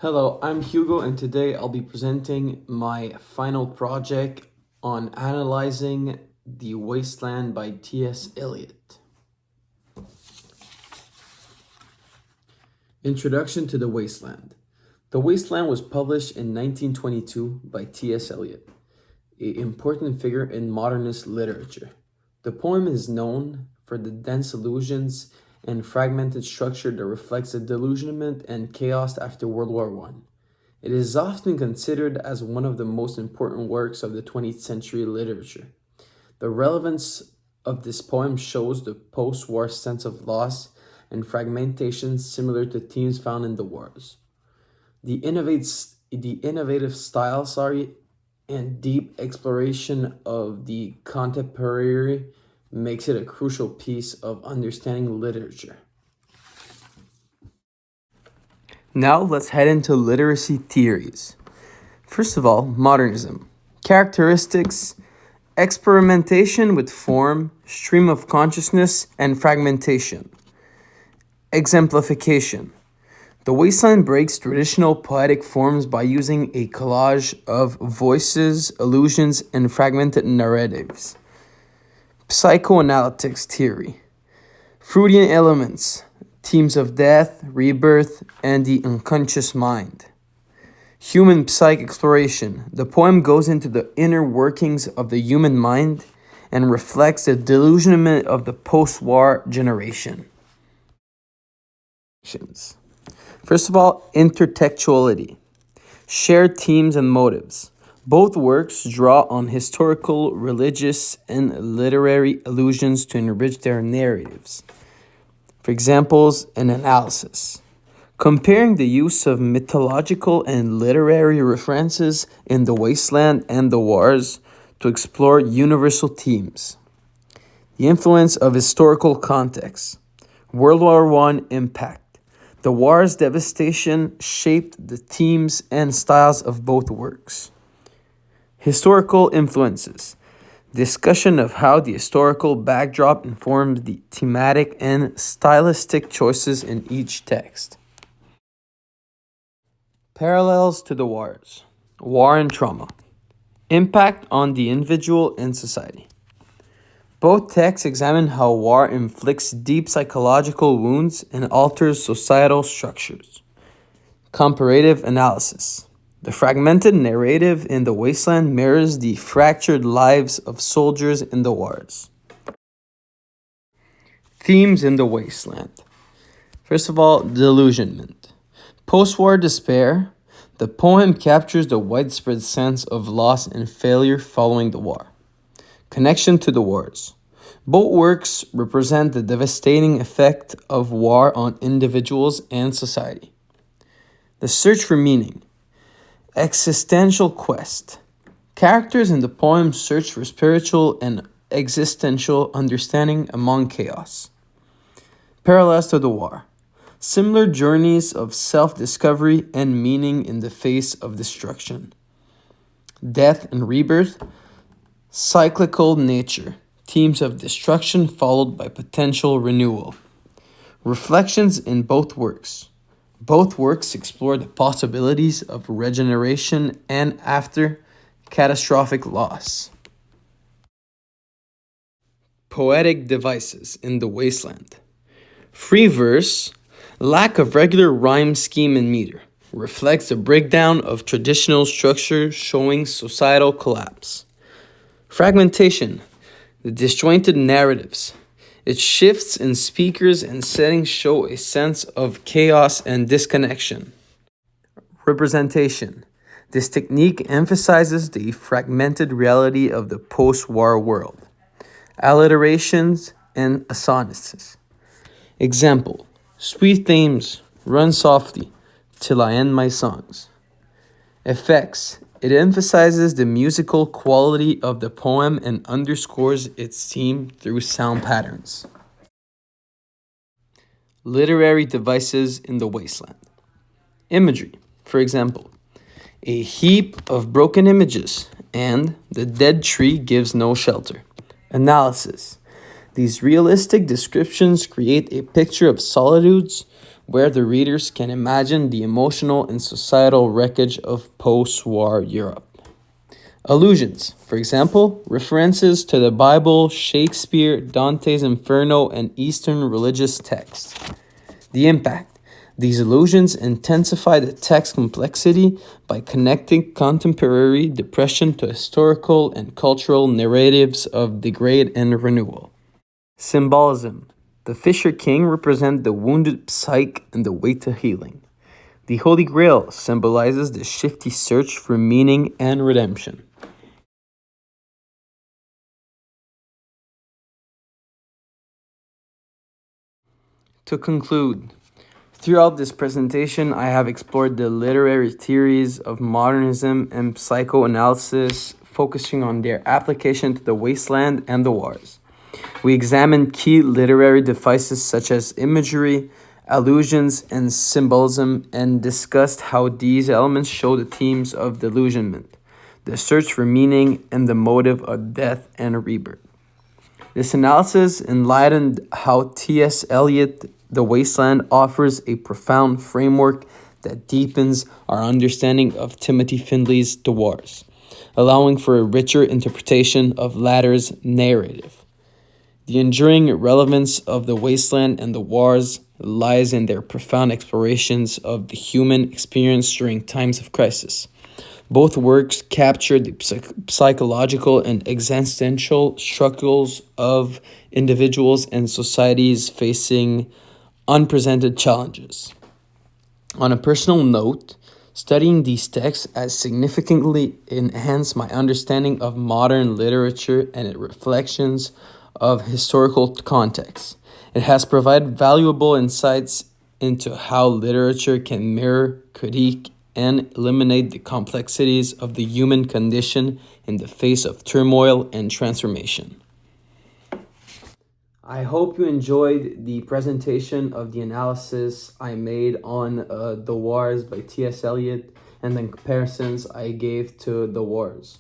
Hello, I'm Hugo, and today I'll be presenting my final project on analyzing The Wasteland by T.S. Eliot. Introduction to The Wasteland. The Wasteland was published in 1922 by T.S. Eliot, an important figure in modernist literature. The poem is known for the dense allusions and fragmented structure that reflects the delusionment and chaos after World War I. It is often considered as one of the most important works of the 20th century literature. The relevance of this poem shows the post-war sense of loss and fragmentation similar to themes found in the wars. The innovative style, and deep exploration of the contemporary makes it a crucial piece of understanding literature. Now let's head into literacy theories. First of all, modernism. Characteristics: experimentation with form, stream of consciousness, and fragmentation. Exemplification. The Wasteland breaks traditional poetic forms by using a collage of voices, allusions, and fragmented narratives. Psychoanalytics theory. Freudian elements, themes of death, rebirth, and the unconscious mind. Human psych exploration. The poem goes into the inner workings of the human mind and reflects the delusionment of the post-war generation. First of all, intertextuality. Shared themes and motives. Both works draw on historical, religious, and literary allusions to enrich their narratives. For examples, and analysis. Comparing the use of mythological and literary references in The Wasteland and the Wars to explore universal themes. The influence of historical context. World War I impact. The war's devastation shaped the themes and styles of both works. Historical influences. Discussion of how the historical backdrop informed the thematic and stylistic choices in each text. Parallels to the wars. War and trauma. Impact on the individual and society. Both texts examine how war inflicts deep psychological wounds and alters societal structures. Comparative analysis. The fragmented narrative in The Wasteland mirrors the fractured lives of soldiers in the wars. Themes in The Wasteland. First of all, delusionment. Post-war despair. The poem captures the widespread sense of loss and failure following the war. Connection to the wars. Both works represent the devastating effect of war on individuals and society. The search for meaning. Existential quest. Characters in the poem search for spiritual and existential understanding among chaos. Parallels to the war. Similar journeys of self-discovery and meaning in the face of destruction. Death and rebirth. Cyclical nature. Themes of destruction followed by potential renewal. Reflections in both works. Both works explore the possibilities of regeneration and after catastrophic loss. Poetic devices in The Wasteland. Free verse, lack of regular rhyme scheme and meter, reflects the breakdown of traditional structure showing societal collapse. Fragmentation, the disjointed narratives. Its shifts in speakers and settings show a sense of chaos and disconnection. Representation. This technique emphasizes the fragmented reality of the post-war world. Alliterations and assonances. Example: sweet themes, run softly, till I end my songs. Effects. It emphasizes the musical quality of the poem and underscores its theme through sound patterns. Literary devices in The Wasteland. Imagery. For example, a heap of broken images and the dead tree gives no shelter. Analysis. These realistic descriptions create a picture of solitudes, where the readers can imagine the emotional and societal wreckage of post-war Europe. Allusions, for example, references to the Bible, Shakespeare, Dante's Inferno, and Eastern religious texts. The impact. These allusions intensify the text complexity by connecting contemporary depression to historical and cultural narratives of degrade and renewal. Symbolism. The Fisher King represents the wounded psyche and the way to healing. The Holy Grail symbolizes the shifty search for meaning and redemption. To conclude, throughout this presentation, I have explored the literary theories of modernism and psychoanalysis, focusing on their application to the wasteland and the wars. We examined key literary devices such as imagery, allusions, and symbolism, and discussed how these elements show the themes of delusionment, the search for meaning, and the motive of death and rebirth. This analysis enlightened how T.S. Eliot, The Wasteland, offers a profound framework that deepens our understanding of Timothy Findlay's The Wars, allowing for a richer interpretation of Latter's narrative. The enduring relevance of The Wasteland and The Wars lies in their profound explorations of the human experience during times of crisis. Both works capture the psychological and existential struggles of individuals and societies facing unprecedented challenges. On a personal note, studying these texts has significantly enhanced my understanding of modern literature and its reflections of historical context. It has provided valuable insights into how literature can mirror, critique, and eliminate the complexities of the human condition in the face of turmoil and transformation. I hope you enjoyed the presentation of the analysis I made on The Wars by T.S. Eliot and the comparisons I gave to The Wars.